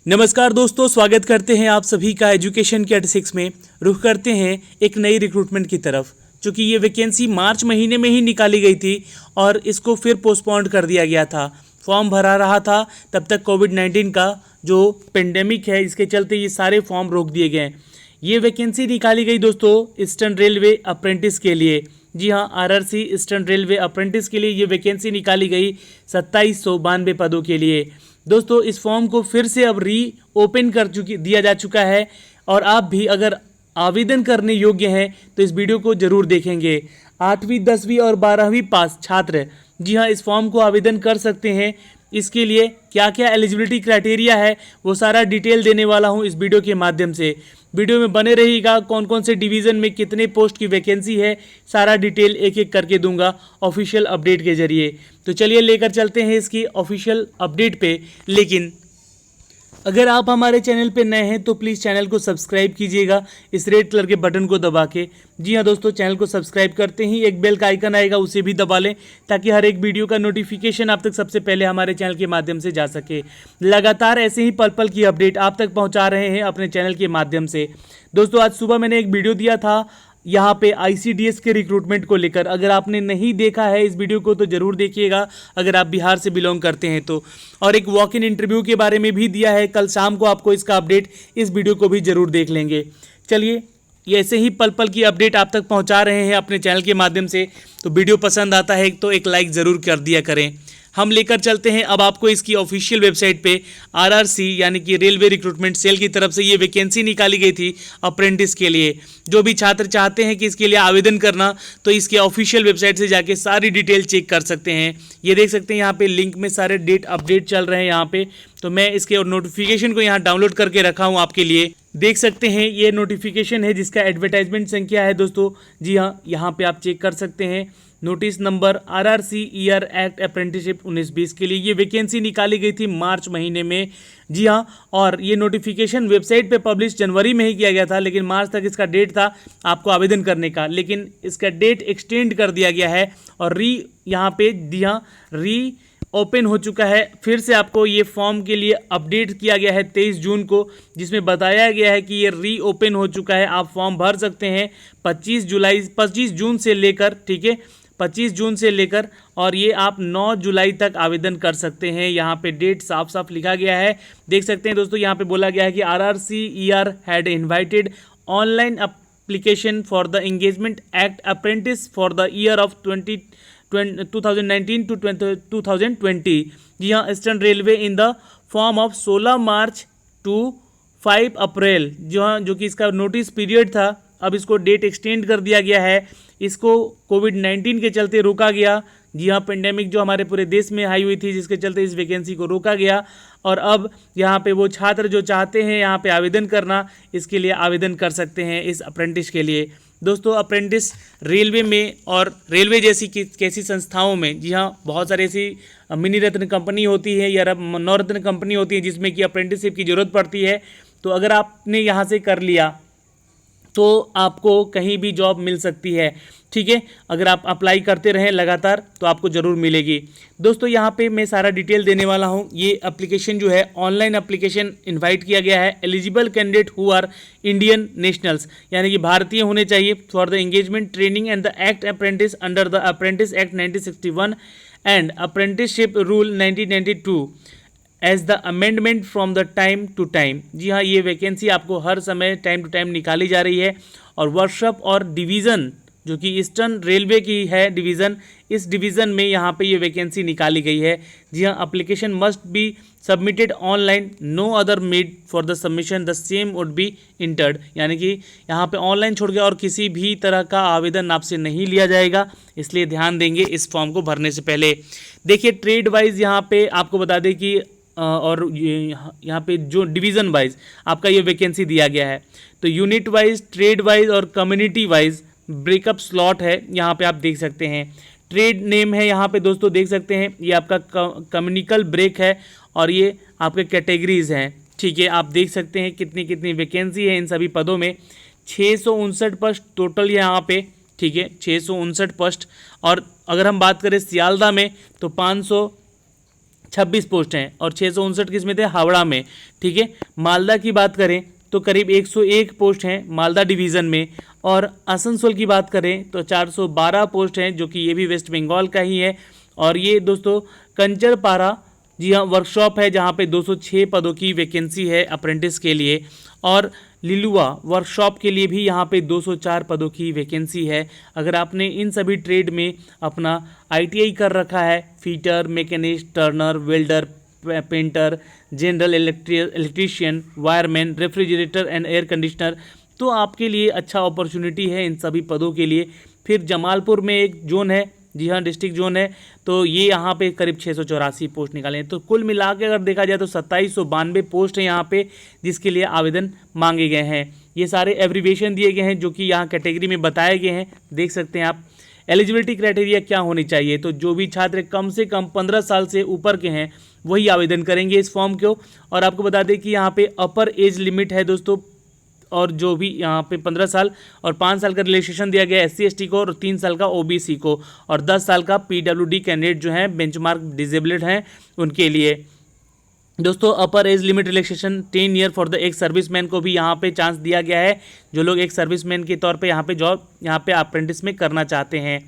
नमस्कार दोस्तों, स्वागत करते हैं आप सभी का एजुकेशन के 86 में। रुख करते हैं एक नई रिक्रूटमेंट की तरफ। चूँकि ये वैकेंसी मार्च महीने में ही निकाली गई थी और इसको फिर पोस्टपोन्ड कर दिया गया था। फॉर्म भरा रहा था, तब तक कोविड-19 का जो पेंडेमिक है इसके चलते ये सारे फॉर्म रोक दिए गए। ये वैकेंसी निकाली गई दोस्तों ईस्टर्न रेलवे अप्रेंटिस के लिए। जी हाँ, आरआरसी ईस्टर्न रेलवे अप्रेंटिस के लिए ये वैकेंसी निकाली गई 2792 पदों के लिए। दोस्तों इस फॉर्म को फिर से अब ओपन दिया जा चुका है और आप भी अगर आवेदन करने योग्य हैं तो इस वीडियो को जरूर देखेंगे। 8वीं 10वीं और 12वीं पास छात्र जी हाँ इस फॉर्म को आवेदन कर सकते हैं। इसके लिए क्या क्या एलिजिबिलिटी क्राइटेरिया है वो सारा डिटेल देने वाला हूँ इस वीडियो के माध्यम से। वीडियो में बने रहिएगा। कौन कौन से डिवीज़न में कितने पोस्ट की वैकेंसी है सारा डिटेल एक एक करके दूंगा ऑफिशियल अपडेट के जरिए। तो चलिए लेकर चलते हैं इसकी ऑफिशियल अपडेट पे। लेकिन अगर आप हमारे चैनल पे नए हैं तो प्लीज़ चैनल को सब्सक्राइब कीजिएगा इस रेड कलर के बटन को दबा के। जी हाँ दोस्तों, चैनल को सब्सक्राइब करते ही एक बेल का आइकन आएगा, उसे भी दबा लें ताकि हर एक वीडियो का नोटिफिकेशन आप तक सबसे पहले हमारे चैनल के माध्यम से जा सके। लगातार ऐसे ही पल पल की अपडेट आप तक पहुँचा रहे हैं अपने चैनल के माध्यम से। दोस्तों आज सुबह मैंने एक वीडियो दिया था यहाँ पे आईसीडीएस के रिक्रूटमेंट को लेकर। अगर आपने नहीं देखा है इस वीडियो को तो ज़रूर देखिएगा अगर आप बिहार से बिलोंग करते हैं तो। और एक वॉक इन इंटरव्यू के बारे में भी दिया है, कल शाम को आपको इसका अपडेट इस वीडियो को भी ज़रूर देख लेंगे। चलिए ये ऐसे ही पल पल की अपडेट आप तक पहुँचा रहे हैं अपने चैनल के माध्यम से। तो वीडियो पसंद आता है तो एक लाइक ज़रूर कर दिया करें। हम लेकर चलते हैं अब आपको इसकी ऑफिशियल वेबसाइट पे। आरआरसी यानी कि रेलवे रिक्रूटमेंट सेल की तरफ से ये वैकेंसी निकाली गई थी अप्रेंटिस के लिए। जो भी छात्र चाहते हैं कि इसके लिए आवेदन करना तो इसके ऑफिशियल वेबसाइट से जाके सारी डिटेल चेक कर सकते हैं। ये देख सकते हैं यहाँ पे लिंक में सारे डेट अपडेट चल रहे हैं यहाँ पे। तो मैं इसके नोटिफिकेशन को यहाँ डाउनलोड करके रखा हूँ आपके लिए। देख सकते हैं ये नोटिफिकेशन है जिसका एडवर्टाइजमेंट संख्या है दोस्तों। जी हाँ, यहाँ पे आप चेक कर सकते हैं। Notice number RRC year act apprenticeship 19-20 के लिए ये वैकेंसी निकाली गई थी मार्च महीने में। जी हाँ, और ये नोटिफिकेशन वेबसाइट पे पब्लिश जनवरी में ही किया गया था, लेकिन मार्च तक इसका डेट था आपको आवेदन करने का। लेकिन इसका डेट एक्सटेंड कर दिया गया है और यहाँ पे जी हाँ ओपन हो चुका है। फिर से आपको ये फॉर्म के लिए अपडेट किया गया है 23 जून को, जिसमें बताया गया है कि ये ओपन हो चुका है। आप फॉर्म भर सकते हैं 25 जून से लेकर, ठीक है 25 जून से लेकर, और ये आप 9 जुलाई तक आवेदन कर सकते हैं। यहाँ पे डेट साफ साफ लिखा गया है। देख सकते हैं दोस्तों, यहाँ पे बोला गया है कि RRC ER had invited online application for the engagement act apprentice for the year of 2019 to 2020। जी हाँ, eastern railway in the form of 16 March two 5 अप्रैल जो कि इसका नोटिस पीरियड था। अब इसको डेट एक्सटेंड कर दिया गया है। इसको कोविड-19 के चलते रोका गया। जी हाँ, पेंडेमिक जो हमारे पूरे देश में आई हुई थी जिसके चलते इस वैकेंसी को रोका गया। और अब यहाँ पे वो छात्र जो चाहते हैं यहाँ पे आवेदन करना, इसके लिए आवेदन कर सकते हैं इस अप्रेंटिस के लिए। दोस्तों अप्रेंटिस रेलवे में और रेलवे जैसी कैसी संस्थाओं में, जी हाँ बहुत सारी ऐसी मिनी रत्न कंपनी होती है या नवरत्न कंपनी होती है जिसमें कि अप्रेंटिसशिप की ज़रूरत पड़ती है। तो अगर आपने यहाँ से कर लिया तो आपको कहीं भी जॉब मिल सकती है, ठीक है। अगर आप अप्लाई करते रहें लगातार तो आपको ज़रूर मिलेगी। दोस्तों यहाँ पे मैं सारा डिटेल देने वाला हूँ। ये एप्लीकेशन जो है ऑनलाइन एप्लीकेशन इनवाइट किया गया है। Eligible candidate who are Indian nationals यानी कि भारतीय होने चाहिए for the engagement training and the act apprentice under the apprentice act 1961 and apprenticeship rule 1992 as the amendment from the time to time. जी हाँ, ये वैकेंसी आपको हर समय टाइम टू टाइम निकाली जा रही है। और वर्कशॉप और डिवीज़न जो कि ईस्टर्न रेलवे की है डिवीज़न, इस डिवीज़न में यहाँ पे ये वैकेंसी निकाली गई है। जी हाँ, application must be submitted online, no other mode for the submission the same would be entered. यानी कि यहाँ पे ऑनलाइन छोड़ के और किसी भी तरह का आवेदन आपसे नहीं लिया जाएगा, इसलिए ध्यान देंगे इस फॉर्म को भरने से पहले। देखिए ट्रेड वाइज यहाँ पे आपको बता दें कि और यहाँ पे जो डिवीज़न वाइज आपका ये वैकेंसी दिया गया है। तो यूनिट वाइज, ट्रेड वाइज और कम्युनिटी वाइज ब्रेकअप स्लॉट है, यहाँ पे आप देख सकते हैं। ट्रेड नेम है यहाँ पे दोस्तों, देख सकते हैं ये आपका कम्युनिकल ब्रेक है और ये आपके कैटेगरीज हैं, ठीक है। आप देख सकते हैं कितनी कितनी वैकेंसी है इन सभी पदों में। 659 पोस्ट टोटल यहाँ पे, ठीक है 659 पोस्ट। और अगर हम बात करें सियालदा में तो 26 पोस्ट हैं और 659 किस में थे, हावड़ा में। ठीक है, मालदा की बात करें तो करीब 101 पोस्ट हैं मालदा डिवीज़न में, और आसनसोल की बात करें तो 412 पोस्ट हैं, जो कि ये भी वेस्ट बंगाल का ही है। और ये दोस्तों कंचरपारा, जी हाँ, वर्कशॉप है जहाँ पे 206 पदों की वैकेंसी है अप्रेंटिस के लिए। और लिलुआ वर्कशॉप के लिए भी यहाँ पे 204 पदों की वैकेंसी है। अगर आपने इन सभी ट्रेड में अपना ITI कर रखा है, fitter, machinist, Turner, welder, painter, general electrician, wireman, refrigerator and air conditioner, तो आपके लिए अच्छा अपॉर्चुनिटी है इन सभी पदों के लिए। फिर जमालपुर में एक जोन है, जी हाँ, डिस्ट्रिक्ट जोन है, तो ये यहाँ पे करीब 684 पोस्ट निकाले हैं। तो कुल मिला के अगर देखा जाए तो 2792 पोस्ट हैं यहाँ पे, जिसके लिए आवेदन मांगे गए हैं। ये सारे एब्रीविएशन दिए गए हैं जो कि यहाँ कैटेगरी में बताए गए हैं, देख सकते हैं आप। एलिजिबिलिटी क्राइटेरिया क्या होनी चाहिए, तो जो भी छात्र कम से कम 15 साल से ऊपर के हैं वही आवेदन करेंगे इस फॉर्म को। और आपको बता दें कि यहाँ पे अपर एज लिमिट है दोस्तों, और जो भी यहाँ पे 15 साल और 5 साल का रिलैक्सेशन दिया गया SC ST को, और 3 साल का OBC को, और 10 साल का PWD कैंडिडेट जो हैं बेंचमार्क डिसेबल्ड हैं उनके लिए। दोस्तों अपर age limit relaxation 10 year for the एक सर्विसमैन को भी यहाँ पे चांस दिया गया है, जो लोग एक सर्विसमैन के तौर पे यहाँ पे जॉब यहाँ पे अप्रेंटिस में करना चाहते हैं।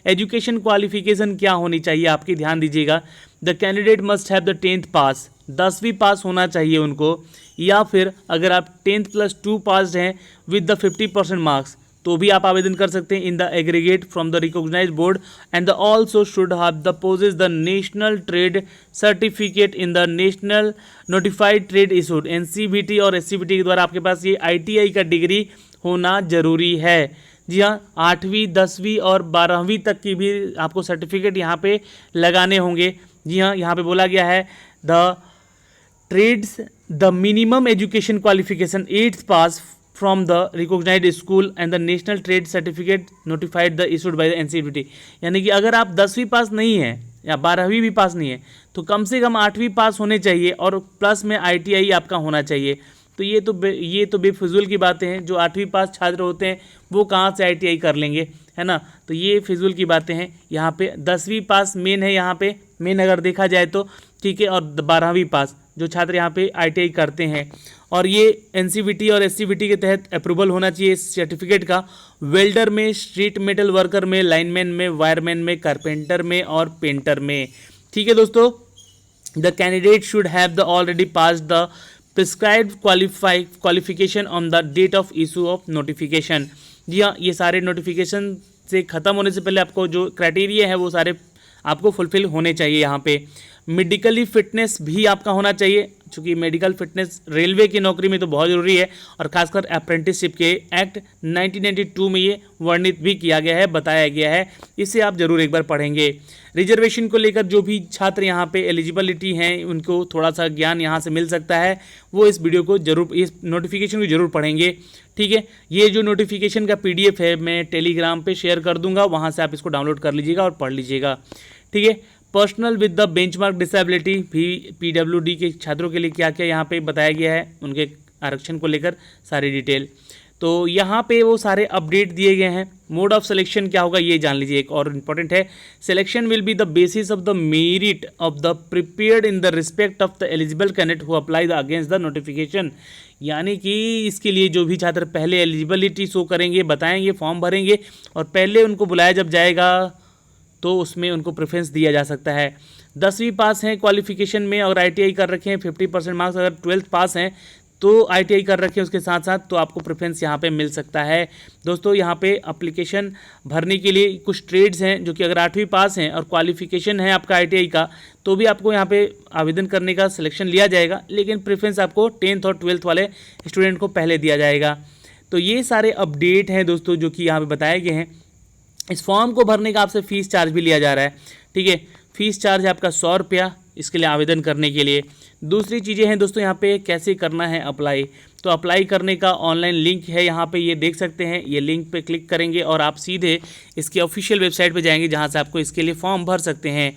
एजुकेशन क्वालिफिकेशन क्या होनी चाहिए आपकी, ध्यान दीजिएगा। The candidate must have the 10th पास, 10वीं पास होना चाहिए उनको, या फिर अगर आप 10th + 2 पास हैं विद द 50% मार्क्स तो भी आप आवेदन कर सकते हैं in the aggregate from the recognised board. And the also should have the possess the national trade certificate in the national notified trade issued, NCVT और SCVT के द्वारा आपके पास ये ITI का डिग्री होना जरूरी है। जी हाँ, 8वीं 10वीं और 12वीं तक की भी आपको सर्टिफिकेट यहाँ पे लगाने होंगे। जी हाँ, यहाँ पे बोला गया है the trades the minimum education qualification 8th pass from the recognised school and the national trade certificate notified the issued by the NCVT। यानी कि अगर आप 10वीं पास नहीं है या 12वीं भी पास नहीं है तो कम से कम 8वीं पास होने चाहिए, और प्लस में ITI आपका होना चाहिए। तो ये तो बेफिजूल की बातें हैं। जो 8वीं पास छात्र होते हैं वो कहाँ से ITI कर लेंगे, है ना। तो ये फिजूल की बातें हैं। यहाँ पे 10वीं पास मेन है, यहाँ पे मेन अगर देखा जाए तो, ठीक है, और 12वीं पास जो छात्र यहाँ पे ITI करते हैं। और ये NCVT और SCVT के तहत अप्रूवल होना चाहिए इस सर्टिफिकेट का। वेल्डर में, स्ट्रीट मेटल वर्कर में, लाइनमैन में, वायरमैन में, कारपेंटर में और पेंटर में। ठीक है दोस्तों, the candidate should have the already pass the prescribed qualification on the date of issue of notification. जी हाँ, ये सारे नोटिफिकेशन से ख़त्म होने से पहले आपको जो क्राइटेरिया है वो सारे आपको फुलफिल होने चाहिए। यहाँ पे मेडिकली फिटनेस भी आपका होना चाहिए, चूँकि मेडिकल फिटनेस रेलवे की नौकरी में तो बहुत ज़रूरी है, और खासकर अप्रेंटिसशिप के एक्ट 1992 में ये वर्णित भी किया गया है, बताया गया है। इसे आप जरूर एक बार पढ़ेंगे। रिजर्वेशन को लेकर जो भी छात्र यहाँ पे एलिजिबिलिटी हैं उनको थोड़ा सा ज्ञान यहाँ से मिल सकता है, वो इस वीडियो को जरूर, इस नोटिफिकेशन को जरूर पढ़ेंगे। ठीक है, ये जो नोटिफिकेशन का PDF है मैं टेलीग्राम पे शेयर कर दूंगा, वहाँ से आप इसको डाउनलोड कर लीजिएगा और पढ़ लीजिएगा। ठीक है, personal with the benchmark disability भी PWD के छात्रों के लिए क्या क्या यहाँ पे बताया गया है, उनके आरक्षण को लेकर सारी डिटेल। तो यहाँ पे वो सारे अपडेट दिए गए हैं। मोड ऑफ सिलेक्शन क्या होगा ये जान लीजिए, एक और इम्पॉर्टेंट है। Selection will be the basis of the merit of the prepared in the respect of the eligible candidate who apply the against the notification. यानी कि इसके लिए जो भी छात्र पहले एलिजिबिलिटी शो करेंगे, बताएंगे, फॉर्म भरेंगे, और पहले उनको बुलाया जब जाएगा तो उसमें उनको प्रेफरेंस दिया जा सकता है। 10वीं पास हैं क्वालिफिकेशन में और ITI कर रखे हैं, 50% मार्क्स, अगर 12th पास हैं तो ITI कर रखे हैं उसके साथ साथ, तो आपको प्रेफरेंस यहाँ पे मिल सकता है। दोस्तों यहाँ पे एप्लीकेशन भरने के लिए कुछ ट्रेड्स हैं जो कि अगर 8वीं पास हैं और क्वालिफिकेशन है आपका ITI का, तो भी आपको यहाँ पे आवेदन करने का सिलेक्शन लिया जाएगा, लेकिन प्रेफरेंस आपको 10th और 12th वाले स्टूडेंट को पहले दिया जाएगा। तो ये सारे अपडेट हैं दोस्तों जो कि यहाँ पर बताए गए हैं। इस फॉर्म को भरने का आपसे फ़ीस चार्ज भी लिया जा रहा है। ठीक है, फ़ीस चार्ज है आपका 100 रुपया इसके लिए आवेदन करने के लिए। दूसरी चीज़ें हैं दोस्तों यहाँ पे कैसे करना है अप्लाई। तो अप्लाई करने का ऑनलाइन लिंक है, यहाँ पे ये देख सकते हैं। ये लिंक पे क्लिक करेंगे और आप सीधे इसके ऑफिशियल वेबसाइट पे जाएंगे, जहाँ से आपको इसके लिए फॉर्म भर सकते हैं।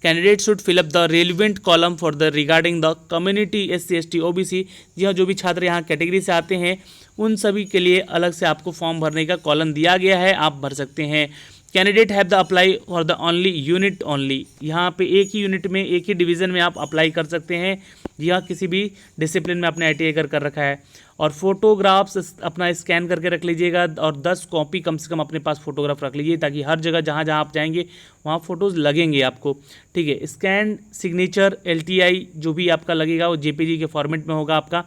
Candidate should fill up the relevant column for the regarding the community SC ST OBC। जी हाँ, जो भी छात्र यहाँ कैटेगरी से आते हैं उन सभी के लिए अलग से आपको फॉर्म भरने का कॉलम दिया गया है, आप भर सकते हैं। Candidate have the apply for the only unit only, यहाँ पे एक ही यूनिट में एक ही डिवीज़न में आप अप्लाई कर सकते हैं या किसी भी डिसिप्लिन में आपने ITI कर रखा है। और फोटोग्राफ्स अपना स्कैन करके रख लीजिएगा और 10 कॉपी कम से कम अपने पास फोटोग्राफ रख लीजिए, ताकि हर जगह जहाँ जहाँ आप जाएंगे वहाँ फ़ोटोज़ लगेंगे आपको। ठीक है, स्कैन सिग्नेचर LTI जो भी आपका लगेगा वो JPG के फॉर्मेट में होगा आपका।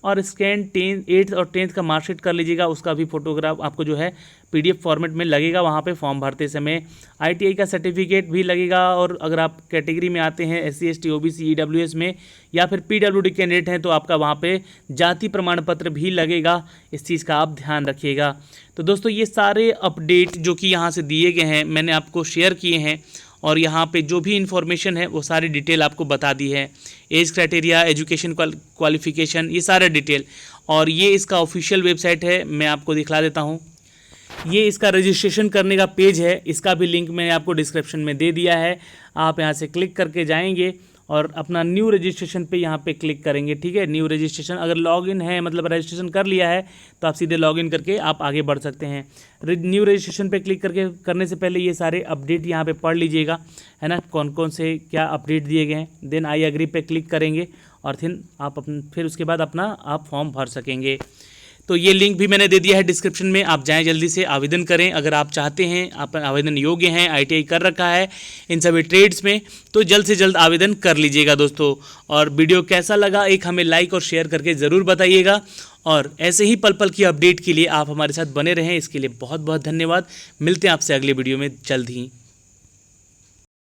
और स्कैन 8th और 10th का मार्कशीट कर लीजिएगा, उसका भी फोटोग्राफ आपको जो है PDF फॉर्मेट में लगेगा वहाँ पे फॉर्म भरते समय। ITI का सर्टिफिकेट भी लगेगा, और अगर आप कैटेगरी में आते हैं SC ST OBC EWS में या फिर PWD कैंडिडेट हैं तो आपका वहाँ पे जाति प्रमाण पत्र भी लगेगा। इस चीज़ का आप ध्यान रखिएगा। तो दोस्तों ये सारे अपडेट जो कि यहाँ से दिए गए हैं मैंने आपको शेयर किए हैं, और यहाँ पे जो भी इन्फॉर्मेशन है वो सारी डिटेल आपको बता दी है। एज क्राइटेरिया, एजुकेशन क्वालिफिकेशन, ये सारा डिटेल। और ये इसका ऑफिशियल वेबसाइट है, मैं आपको दिखला देता हूँ। ये इसका रजिस्ट्रेशन करने का पेज है, इसका भी लिंक मैंने आपको डिस्क्रिप्शन में दे दिया है। आप यहाँ से क्लिक करके जाएंगे और अपना न्यू रजिस्ट्रेशन पे यहाँ पे क्लिक करेंगे। ठीक है, न्यू रजिस्ट्रेशन, अगर लॉगिन है मतलब रजिस्ट्रेशन कर लिया है तो आप सीधे लॉगिन करके आप आगे बढ़ सकते हैं। न्यू रजिस्ट्रेशन पे क्लिक करके करने से पहले ये सारे अपडेट यहाँ पे पढ़ लीजिएगा, है ना, कौन कौन से क्या अपडेट दिए गए हैं। देन आई एग्री पे क्लिक करेंगे और फिर उसके बाद अपना आप फॉर्म भर सकेंगे। तो ये लिंक भी मैंने दे दिया है डिस्क्रिप्शन में, आप जाएं जल्दी से आवेदन करें। अगर आप चाहते हैं, आप आवेदन योग्य हैं, ITI कर रखा है इन सभी ट्रेड्स में, तो जल्द से जल्द आवेदन कर लीजिएगा दोस्तों। और वीडियो कैसा लगा एक हमें लाइक और शेयर करके ज़रूर बताइएगा। और ऐसे ही पल पल की अपडेट के लिए आप हमारे साथ बने रहें, इसके लिए बहुत बहुत धन्यवाद। मिलते हैं आपसे अगले वीडियो में जल्द ही।